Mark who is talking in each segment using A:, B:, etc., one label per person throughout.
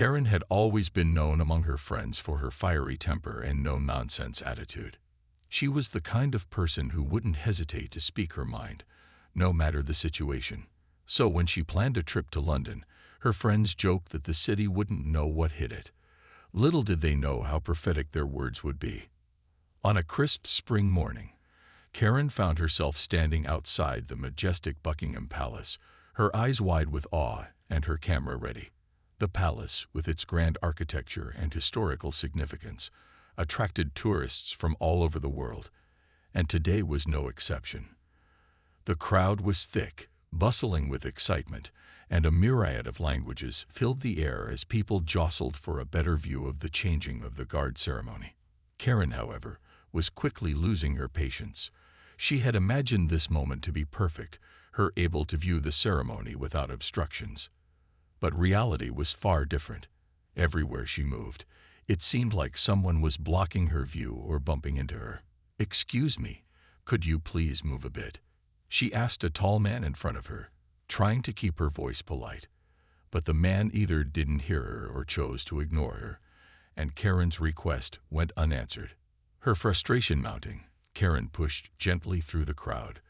A: Karen had always been known among her friends for her fiery temper and no-nonsense attitude. She was the kind of person who wouldn't hesitate to speak her mind, no matter the situation. So when she planned a trip to London, her friends joked that the city wouldn't know what hit it. Little did they know how prophetic their words would be. On a crisp spring morning, Karen found herself standing outside the majestic Buckingham Palace, her eyes wide with awe and her camera ready. The palace, with its grand architecture and historical significance, attracted tourists from all over the world, and today was no exception. The crowd was thick, bustling with excitement, and a myriad of languages filled the air as people jostled for a better view of the changing of the guard ceremony. Karen, however, was quickly losing her patience. She had imagined this moment to be perfect, her able to view the ceremony without obstructions. But reality was far different. Everywhere she moved, it seemed like someone was blocking her view or bumping into her. "Excuse me, could you please move a bit?" she asked a tall man in front of her, trying to keep her voice polite. But the man either didn't hear her or chose to ignore her, and Karen's request went unanswered. Her frustration mounting, Karen pushed gently through the crowd,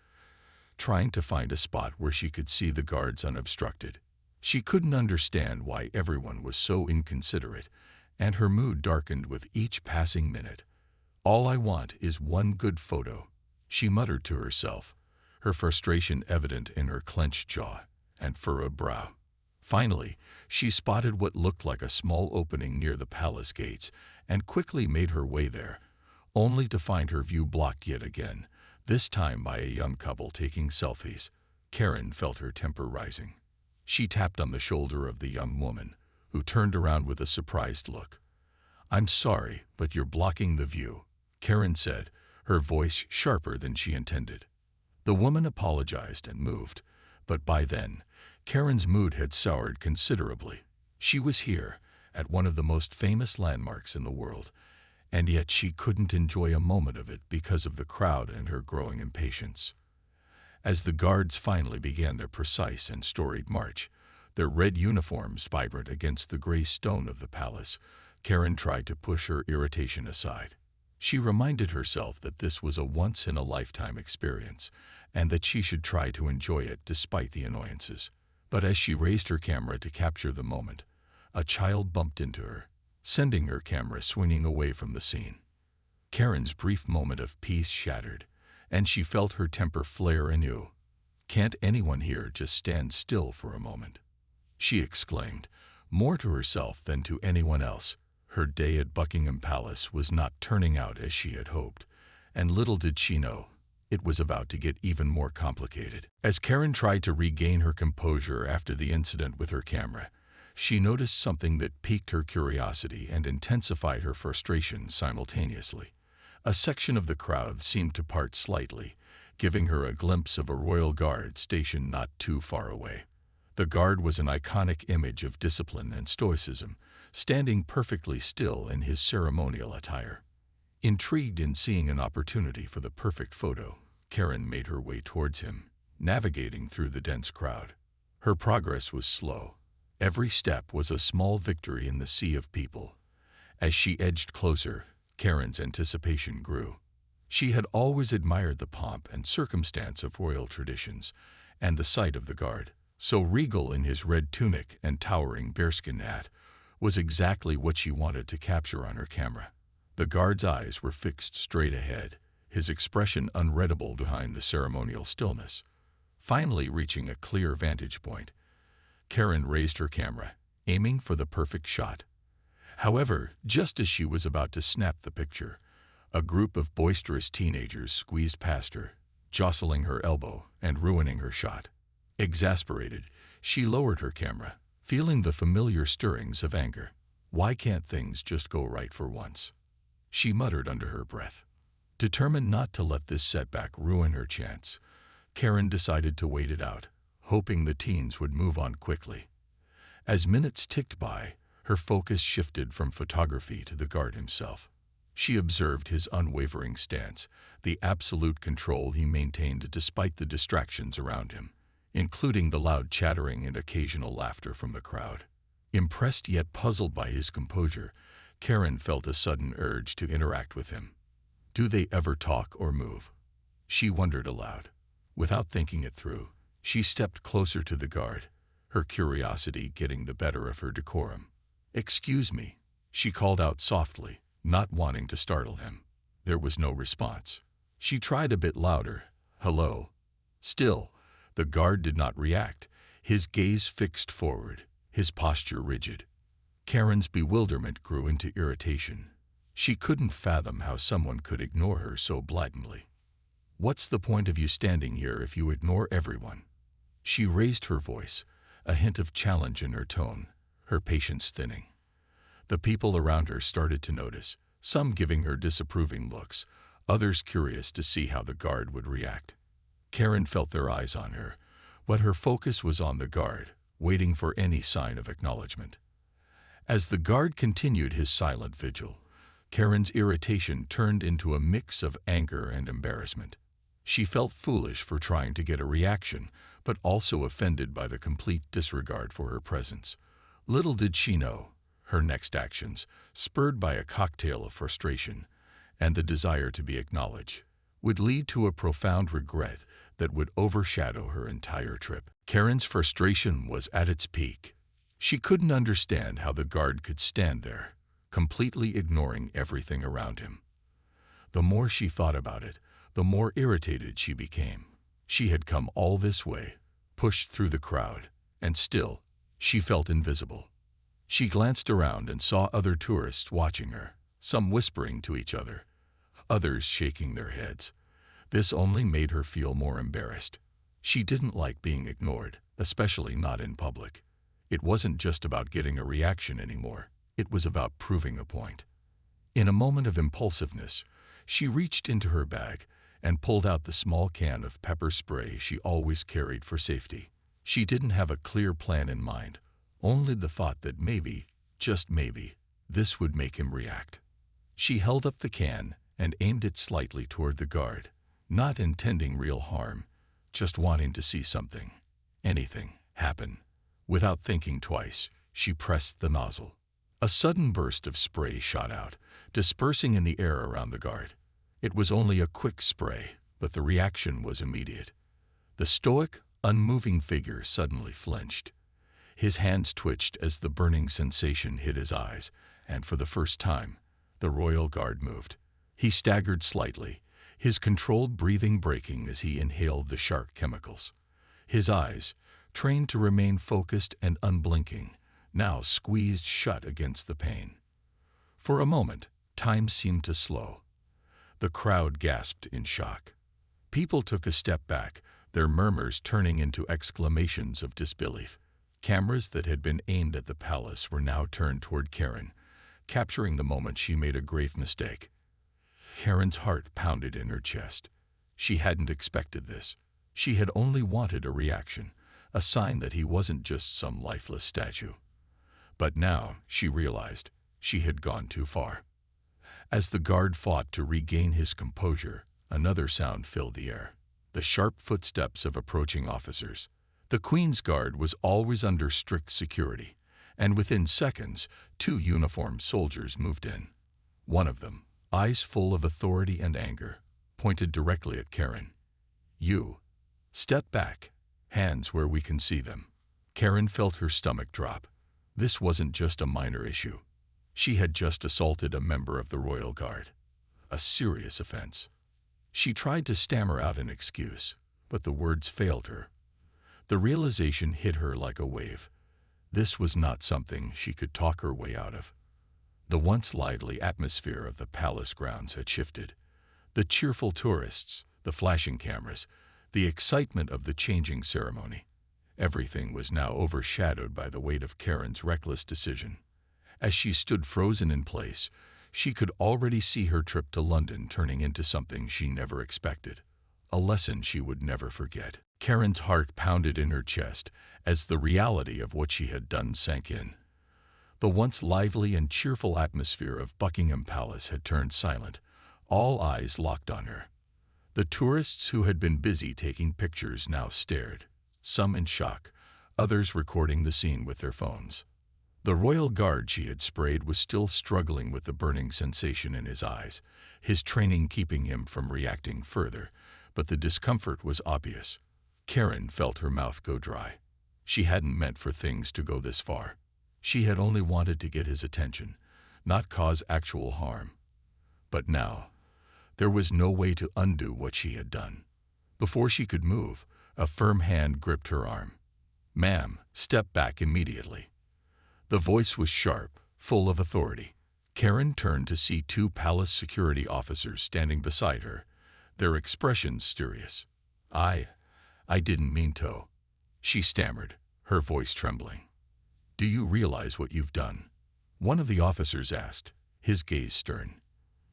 A: trying to find a spot where she could see the guards unobstructed. She couldn't understand why everyone was so inconsiderate, and her mood darkened with each passing minute. "All I want is one good photo," she muttered to herself, her frustration evident in her clenched jaw and furrowed brow. Finally, she spotted what looked like a small opening near the palace gates and quickly made her way there, only to find her view blocked yet again, this time by a young couple taking selfies. Karen felt her temper rising. She tapped on the shoulder of the young woman, who turned around with a surprised look. "I'm sorry, but you're blocking the view," Karen said, her voice sharper than she intended. The woman apologized and moved, but by then, Karen's mood had soured considerably. She was here, at one of the most famous landmarks in the world, and yet she couldn't enjoy a moment of it because of the crowd and her growing impatience. As the guards finally began their precise and storied march, their red uniforms vibrant against the gray stone of the palace, Karen tried to push her irritation aside. She reminded herself that this was a once-in-a-lifetime experience, and that she should try to enjoy it despite the annoyances. But as she raised her camera to capture the moment, a child bumped into her, sending her camera swinging away from the scene. Karen's brief moment of peace shattered, and she felt her temper flare anew. "Can't anyone here just stand still for a moment?" she exclaimed, more to herself than to anyone else. Her day at Buckingham Palace was not turning out as she had hoped, and little did she know, it was about to get even more complicated. As Karen tried to regain her composure after the incident with her camera, she noticed something that piqued her curiosity and intensified her frustration simultaneously. A section of the crowd seemed to part slightly, giving her a glimpse of a royal guard stationed not too far away. The guard was an iconic image of discipline and stoicism, standing perfectly still in his ceremonial attire. Intrigued in seeing an opportunity for the perfect photo, Karen made her way towards him, navigating through the dense crowd. Her progress was slow. Every step was a small victory in the sea of people. As she edged closer, Karen's anticipation grew. She had always admired the pomp and circumstance of royal traditions, and the sight of the guard, so regal in his red tunic and towering bearskin hat, was exactly what she wanted to capture on her camera. The guard's eyes were fixed straight ahead, his expression unreadable behind the ceremonial stillness. Finally reaching a clear vantage point, Karen raised her camera, aiming for the perfect shot. However, just as she was about to snap the picture, a group of boisterous teenagers squeezed past her, jostling her elbow and ruining her shot. Exasperated, she lowered her camera, feeling the familiar stirrings of anger. "Why can't things just go right for once?" she muttered under her breath. Determined not to let this setback ruin her chance, Karen decided to wait it out, hoping the teens would move on quickly. As minutes ticked by, her focus shifted from photography to the guard himself. She observed his unwavering stance, the absolute control he maintained despite the distractions around him, including the loud chattering and occasional laughter from the crowd. Impressed yet puzzled by his composure, Karen felt a sudden urge to interact with him. Do they ever talk or move? She wondered aloud. Without thinking it through, she stepped closer to the guard, her curiosity getting the better of her decorum. "Excuse me," she called out softly, not wanting to startle him. There was no response. She tried a bit louder. "Hello?" Still, the guard did not react, his gaze fixed forward, his posture rigid. Karen's bewilderment grew into irritation. She couldn't fathom how someone could ignore her so blatantly. "What's the point of you standing here if you ignore everyone?" She raised her voice, a hint of challenge in her tone, her patience thinning. The people around her started to notice, some giving her disapproving looks, others curious to see how the guard would react. Karen felt their eyes on her, but her focus was on the guard, waiting for any sign of acknowledgement. As the guard continued his silent vigil, Karen's irritation turned into a mix of anger and embarrassment. She felt foolish for trying to get a reaction, but also offended by the complete disregard for her presence. Little did she know, her next actions, spurred by a cocktail of frustration and the desire to be acknowledged, would lead to a profound regret that would overshadow her entire trip. Karen's frustration was at its peak. She couldn't understand how the guard could stand there, completely ignoring everything around him. The more she thought about it, the more irritated she became. She had come all this way, pushed through the crowd, and still, she felt invisible. She glanced around and saw other tourists watching her, some whispering to each other, others shaking their heads. This only made her feel more embarrassed. She didn't like being ignored, especially not in public. It wasn't just about getting a reaction anymore. It was about proving a point. In a moment of impulsiveness, she reached into her bag and pulled out the small can of pepper spray she always carried for safety. She didn't have a clear plan in mind, only the thought that maybe, just maybe, this would make him react. She held up the can and aimed it slightly toward the guard, not intending real harm, just wanting to see something, anything, happen. Without thinking twice, she pressed the nozzle. A sudden burst of spray shot out, dispersing in the air around the guard. It was only a quick spray, but the reaction was immediate. The stoic, unmoving figure suddenly flinched. His hands twitched as the burning sensation hit his eyes, and for the first time, the royal guard moved. He staggered slightly, his controlled breathing breaking as he inhaled the sharp chemicals. His eyes, trained to remain focused and unblinking, now squeezed shut against the pain. For a moment, time seemed to slow. The crowd gasped in shock. People took a step back, their murmurs turning into exclamations of disbelief. Cameras that had been aimed at the palace were now turned toward Karen, capturing the moment she made a grave mistake. Karen's heart pounded in her chest. She hadn't expected this. She had only wanted a reaction, a sign that he wasn't just some lifeless statue. But now, she realized, she had gone too far. As the guard fought to regain his composure, another sound filled the air. The sharp footsteps of approaching officers. The Queen's Guard was always under strict security, and within seconds, 2 uniformed soldiers moved in. One of them, eyes full of authority and anger, pointed directly at Karen. "You. Step back. Hands where we can see them." Karen felt her stomach drop. This wasn't just a minor issue. She had just assaulted a member of the Royal Guard. A serious offense. She tried to stammer out an excuse, but the words failed her. The realization hit her like a wave. This was not something she could talk her way out of. The once lively atmosphere of the palace grounds had shifted. The cheerful tourists, the flashing cameras, the excitement of the changing ceremony. Everything was now overshadowed by the weight of Karen's reckless decision. As she stood frozen in place, she could already see her trip to London turning into something she never expected. A lesson she would never forget. Karen's heart pounded in her chest as the reality of what she had done sank in. The once lively and cheerful atmosphere of Buckingham Palace had turned silent, all eyes locked on her. The tourists who had been busy taking pictures now stared, some in shock, others recording the scene with their phones. The royal guard she had sprayed was still struggling with the burning sensation in his eyes, his training keeping him from reacting further, but the discomfort was obvious. Karen felt her mouth go dry. She hadn't meant for things to go this far. She had only wanted to get his attention, not cause actual harm. But now, there was no way to undo what she had done. Before she could move, a firm hand gripped her arm. "Ma'am, step back immediately." The voice was sharp, full of authority. Karen turned to see two palace security officers standing beside her, their expressions serious. I didn't mean to," she stammered, her voice trembling. "Do you realize what you've done?" one of the officers asked, his gaze stern.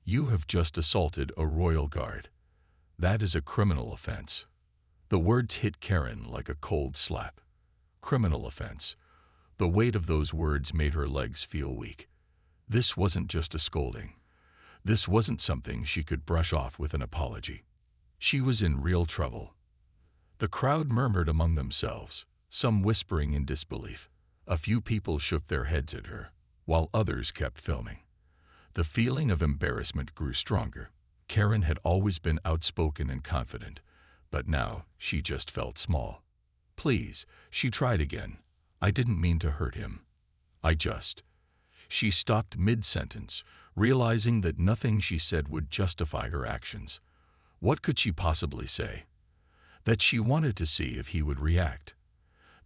A: "You have just assaulted a royal guard. That is a criminal offense." The words hit Karen like a cold slap. Criminal offense. The weight of those words made her legs feel weak. This wasn't just a scolding. This wasn't something she could brush off with an apology. She was in real trouble. The crowd murmured among themselves, some whispering in disbelief. A few people shook their heads at her, while others kept filming. The feeling of embarrassment grew stronger. Karen had always been outspoken and confident, but now she just felt small. "Please," she tried again. "I didn't mean to hurt him. She stopped mid-sentence, realizing that nothing she said would justify her actions. What could she possibly say? That she wanted to see if he would react.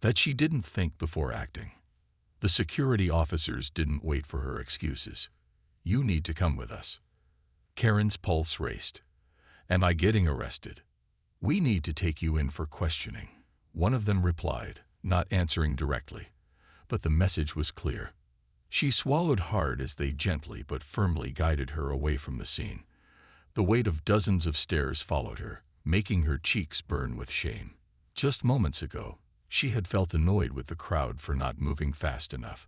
A: That she didn't think before acting. The security officers didn't wait for her excuses. "You need to come with us." Karen's pulse raced. "Am I getting arrested?" "We need to take you in for questioning," one of them replied, not answering directly. But the message was clear. She swallowed hard as they gently but firmly guided her away from the scene. The weight of dozens of stares followed her, making her cheeks burn with shame. Just moments ago, she had felt annoyed with the crowd for not moving fast enough.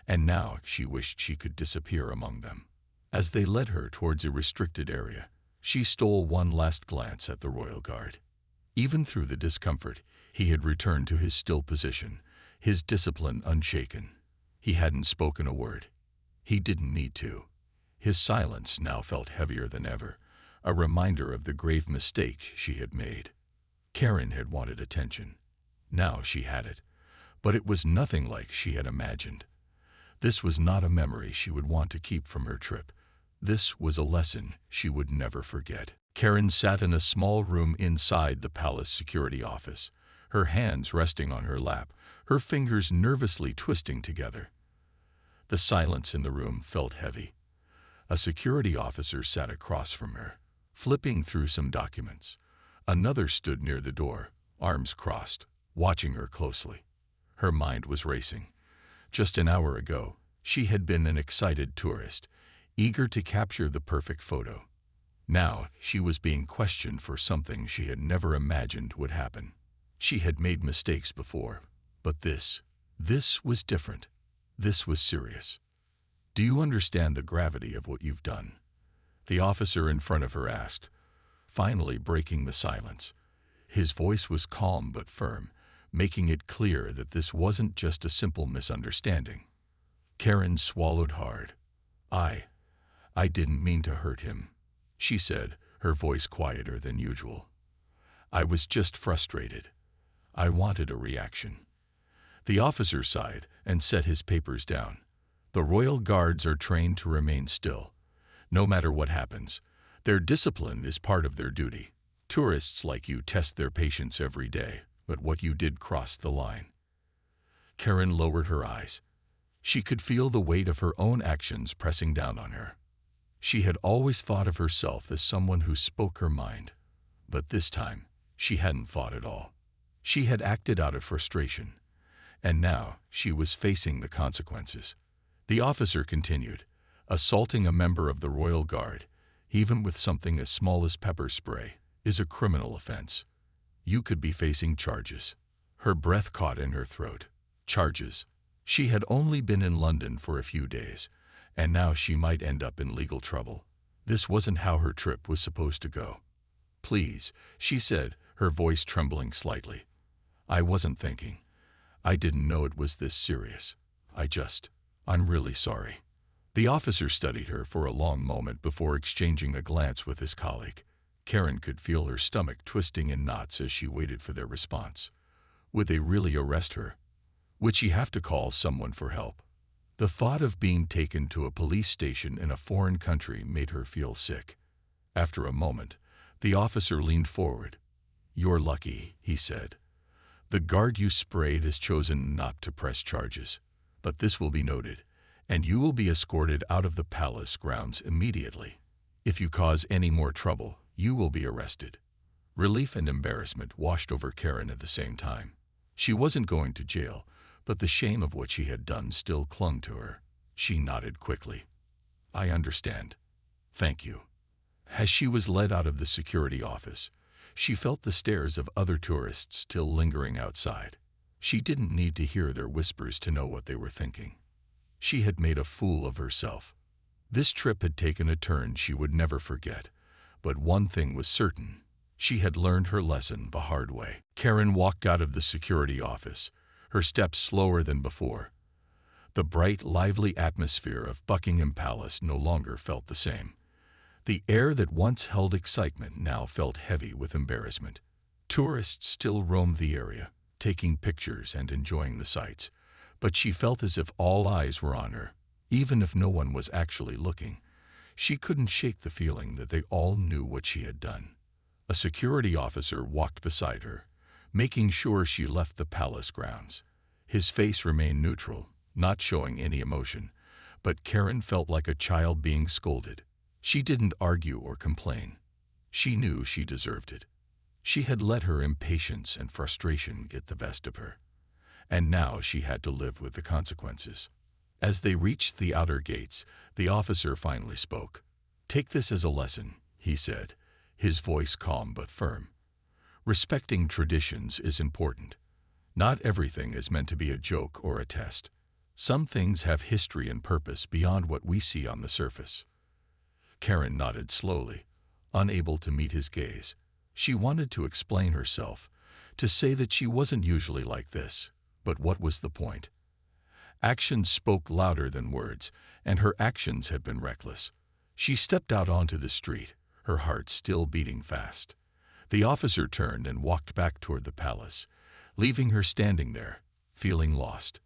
A: And now she wished she could disappear among them. As they led her towards a restricted area, she stole one last glance at the royal guard. Even through the discomfort, he had returned to his still position, his discipline unshaken. He hadn't spoken a word. He didn't need to. His silence now felt heavier than ever, a reminder of the grave mistake she had made. Karen had wanted attention. Now she had it, but it was nothing like she had imagined. This was not a memory she would want to keep from her trip. This was a lesson she would never forget. Karen sat in a small room inside the palace security office, her hands resting on her lap, her fingers nervously twisting together. The silence in the room felt heavy. A security officer sat across from her, flipping through some documents. Another stood near the door, arms crossed, watching her closely. Her mind was racing. Just an hour ago, she had been an excited tourist, eager to capture the perfect photo. Now she was being questioned for something she had never imagined would happen. She had made mistakes before, but this was different. This was serious. "Do you understand the gravity of what you've done?" the officer in front of her asked, finally breaking the silence. His voice was calm but firm, making it clear that this wasn't just a simple misunderstanding. Karen swallowed hard. I didn't mean to hurt him," she said, her voice quieter than usual. "I was just frustrated. I wanted a reaction." The officer sighed and set his papers down. "The royal guards are trained to remain still. No matter what happens, their discipline is part of their duty. Tourists like you test their patience every day, but what you did crossed the line." Karen lowered her eyes. She could feel the weight of her own actions pressing down on her. She had always thought of herself as someone who spoke her mind, but this time she hadn't thought at all. She had acted out of frustration, and now she was facing the consequences. The officer continued, "Assaulting a member of the royal guard, even with something as small as pepper spray, is a criminal offense. You could be facing charges." Her breath caught in her throat. Charges. She had only been in London for a few days, and now she might end up in legal trouble. This wasn't how her trip was supposed to go. "Please," she said, her voice trembling slightly. "I wasn't thinking. I didn't know it was this serious." I'm really sorry." The officer studied her for a long moment before exchanging a glance with his colleague. Karen could feel her stomach twisting in knots as she waited for their response. Would they really arrest her? Would she have to call someone for help? The thought of being taken to a police station in a foreign country made her feel sick. After a moment, the officer leaned forward. "You're lucky," he said. "The guard you sprayed has chosen not to press charges. But this will be noted, and you will be escorted out of the palace grounds immediately. If you cause any more trouble, you will be arrested." Relief and embarrassment washed over Karen at the same time. She wasn't going to jail, but the shame of what she had done still clung to her. She nodded quickly. "I understand. Thank you." As she was led out of the security office, she felt the stares of other tourists still lingering outside. She didn't need to hear their whispers to know what they were thinking. She had made a fool of herself. This trip had taken a turn she would never forget, but one thing was certain. She had learned her lesson the hard way. Karen walked out of the security office, her steps slower than before. The bright, lively atmosphere of Buckingham Palace no longer felt the same. The air that once held excitement now felt heavy with embarrassment. Tourists still roamed the area, taking pictures and enjoying the sights, but she felt as if all eyes were on her, even if no one was actually looking. She couldn't shake the feeling that they all knew what she had done. A security officer walked beside her, making sure she left the palace grounds. His face remained neutral, not showing any emotion, but Karen felt like a child being scolded. She didn't argue or complain. She knew she deserved it. She had let her impatience and frustration get the best of her, and now she had to live with the consequences. As they reached the outer gates, the officer finally spoke. "Take this as a lesson," he said, his voice calm but firm. "Respecting traditions is important. Not everything is meant to be a joke or a test. Some things have history and purpose beyond what we see on the surface." Karen nodded slowly, unable to meet his gaze. She wanted to explain herself, to say that she wasn't usually like this, but what was the point? Actions spoke louder than words, and her actions had been reckless. She stepped out onto the street, her heart still beating fast. The officer turned and walked back toward the palace, leaving her standing there, feeling lost.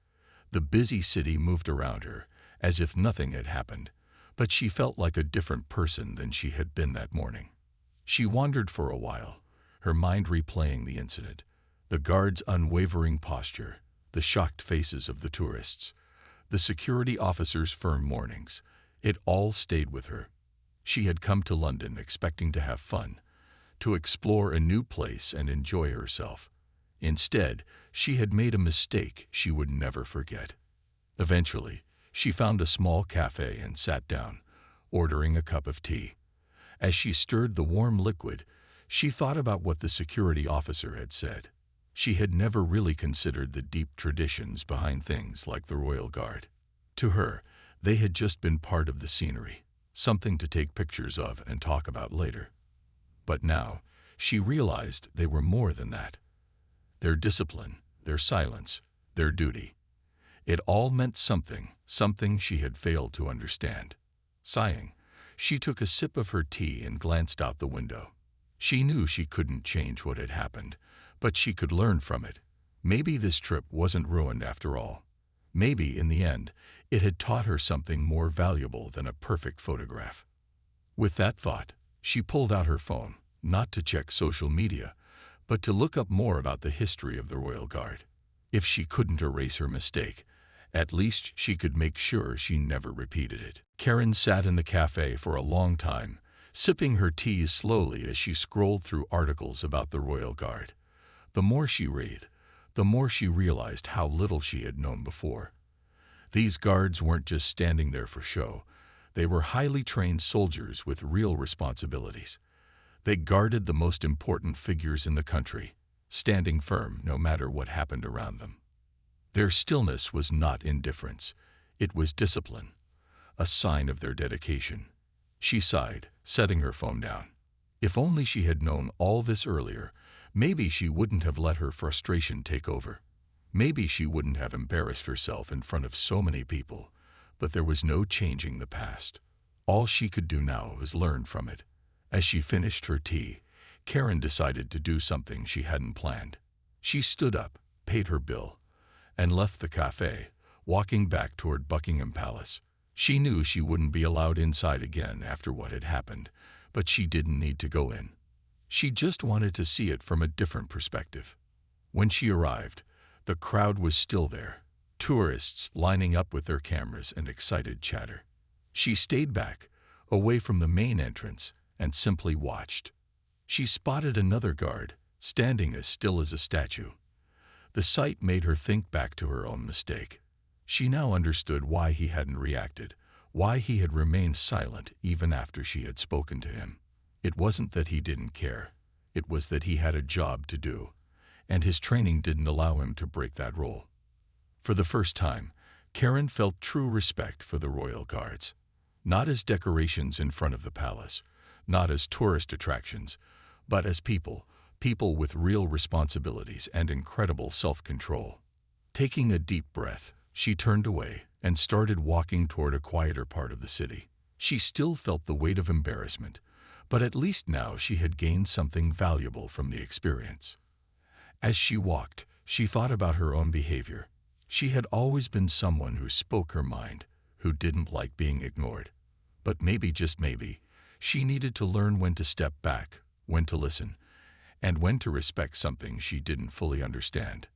A: The busy city moved around her, as if nothing had happened, but she felt like a different person than she had been that morning. She wandered for a while, her mind replaying the incident, the guard's unwavering posture, the shocked faces of the tourists, the security officer's firm warnings. It all stayed with her. She had come to London expecting to have fun, to explore a new place and enjoy herself. Instead, she had made a mistake she would never forget. Eventually, she found a small cafe and sat down, ordering a cup of tea. As she stirred the warm liquid, she thought about what the security officer had said. She had never really considered the deep traditions behind things like the Royal Guard. To her, they had just been part of the scenery, something to take pictures of and talk about later. But now, she realized they were more than that. Their discipline, their silence, their duty. It all meant something she had failed to understand. Sighing, she took a sip of her tea and glanced out the window. She knew she couldn't change what had happened, but she could learn from it. Maybe this trip wasn't ruined after all. Maybe, in the end, it had taught her something more valuable than a perfect photograph. With that thought, she pulled out her phone, not to check social media, but to look up more about the history of the Royal Guard. If she couldn't erase her mistake, at least she could make sure she never repeated it. Karen sat in the cafe for a long time, sipping her tea slowly as she scrolled through articles about the Royal Guard. The more she read, the more she realized how little she had known before. These guards weren't just standing there for show. They were highly trained soldiers with real responsibilities. They guarded the most important figures in the country, standing firm no matter what happened around them. Their stillness was not indifference. It was discipline, a sign of their dedication. She sighed, setting her phone down. If only she had known all this earlier, maybe she wouldn't have let her frustration take over. Maybe she wouldn't have embarrassed herself in front of so many people, but there was no changing the past. All she could do now was learn from it. As she finished her tea, Karen decided to do something she hadn't planned. She stood up, paid her bill, and left the cafe, walking back toward Buckingham Palace. She knew she wouldn't be allowed inside again after what had happened, but she didn't need to go in. She just wanted to see it from a different perspective. When she arrived, the crowd was still there, tourists lining up with their cameras and excited chatter. She stayed back, away from the main entrance, and simply watched. She spotted another guard, standing as still as a statue. The sight made her think back to her own mistake. She now understood why he hadn't reacted, why he had remained silent even after she had spoken to him. It wasn't that he didn't care. It was that he had a job to do, and his training didn't allow him to break that rule. For the first time, Karen felt true respect for the royal guards. Not as decorations in front of the palace, not as tourist attractions, but as people with real responsibilities and incredible self-control. Taking a deep breath, she turned away and started walking toward a quieter part of the city. She still felt the weight of embarrassment, but at least now she had gained something valuable from the experience. As she walked, she thought about her own behavior. She had always been someone who spoke her mind, who didn't like being ignored. But maybe, just maybe, she needed to learn when to step back, when to listen, and when to respect something she didn't fully understand.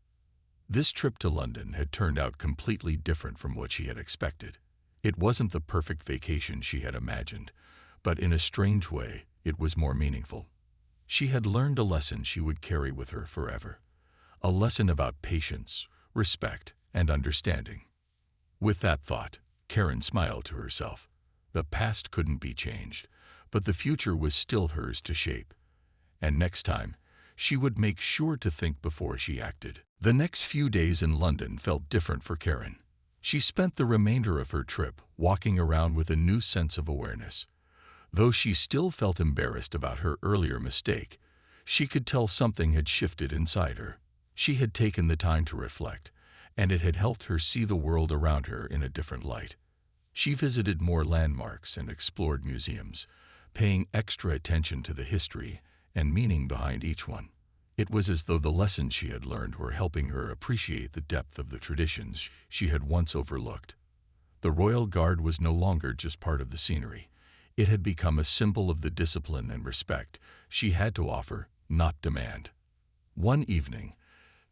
A: This trip to London had turned out completely different from what she had expected. It wasn't the perfect vacation she had imagined, but in a strange way, it was more meaningful. She had learned a lesson she would carry with her forever. A lesson about patience, respect, and understanding. With that thought, Karen smiled to herself. The past couldn't be changed, but the future was still hers to shape. And next time, she would make sure to think before she acted. The next few days in London felt different for Karen. She spent the remainder of her trip walking around with a new sense of awareness. Though she still felt embarrassed about her earlier mistake, she could tell something had shifted inside her. She had taken the time to reflect, and it had helped her see the world around her in a different light. She visited more landmarks and explored museums, paying extra attention to the history and meaning behind each one. It was as though the lessons she had learned were helping her appreciate the depth of the traditions she had once overlooked. The Royal Guard was no longer just part of the scenery. It had become a symbol of the discipline and respect she had to offer, not demand. One evening,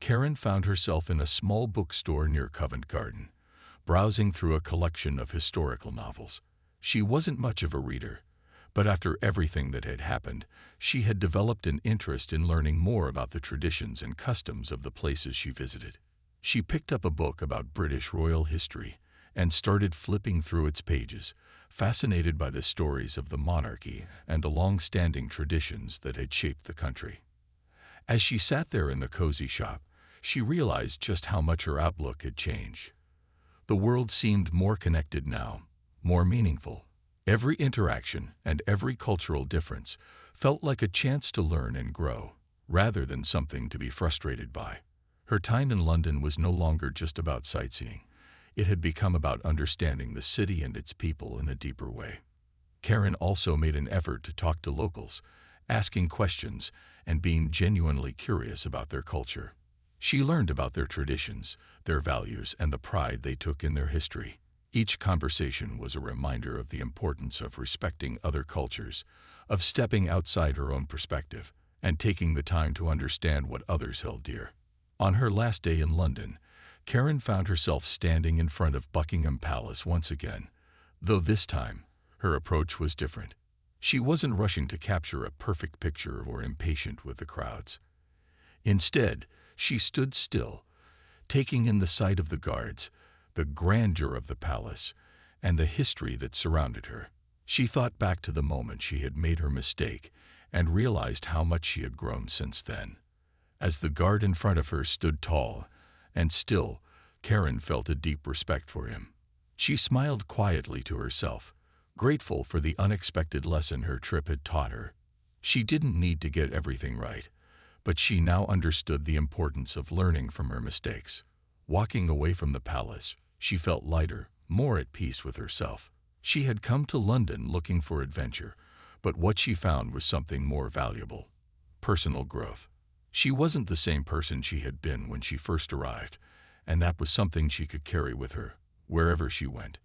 A: Karen found herself in a small bookstore near Covent Garden, browsing through a collection of historical novels. She wasn't much of a reader, but after everything that had happened, she had developed an interest in learning more about the traditions and customs of the places she visited. She picked up a book about British royal history and started flipping through its pages, fascinated by the stories of the monarchy and the long-standing traditions that had shaped the country. As she sat there in the cozy shop, she realized just how much her outlook had changed. The world seemed more connected now, more meaningful. Every interaction and every cultural difference felt like a chance to learn and grow, rather than something to be frustrated by. Her time in London was no longer just about sightseeing. It had become about understanding the city and its people in a deeper way. Karen also made an effort to talk to locals, asking questions and being genuinely curious about their culture. She learned about their traditions, their values, and the pride they took in their history. Each conversation was a reminder of the importance of respecting other cultures, of stepping outside her own perspective, and taking the time to understand what others held dear. On her last day in London, Karen found herself standing in front of Buckingham Palace once again, though this time, her approach was different. She wasn't rushing to capture a perfect picture or impatient with the crowds. Instead, she stood still, taking in the sight of the guards, the grandeur of the palace, and the history that surrounded her. She thought back to the moment she had made her mistake and realized how much she had grown since then. As the guard in front of her stood tall and still, Karen felt a deep respect for him. She smiled quietly to herself, grateful for the unexpected lesson her trip had taught her. She didn't need to get everything right, but she now understood the importance of learning from her mistakes. Walking away from the palace, she felt lighter, more at peace with herself. She had come to London looking for adventure, but what she found was something more valuable: personal growth. She wasn't the same person she had been when she first arrived, and that was something she could carry with her, wherever she went.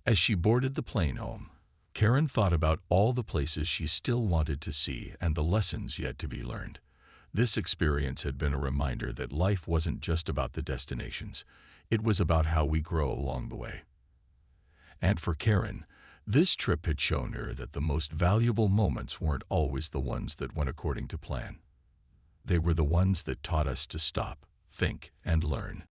A: As she boarded the plane home, Karen thought about all the places she still wanted to see and the lessons yet to be learned. This experience had been a reminder that life wasn't just about the destinations, it was about how we grow along the way. And for Karen, this trip had shown her that the most valuable moments weren't always the ones that went according to plan. They were the ones that taught us to stop, think, and learn.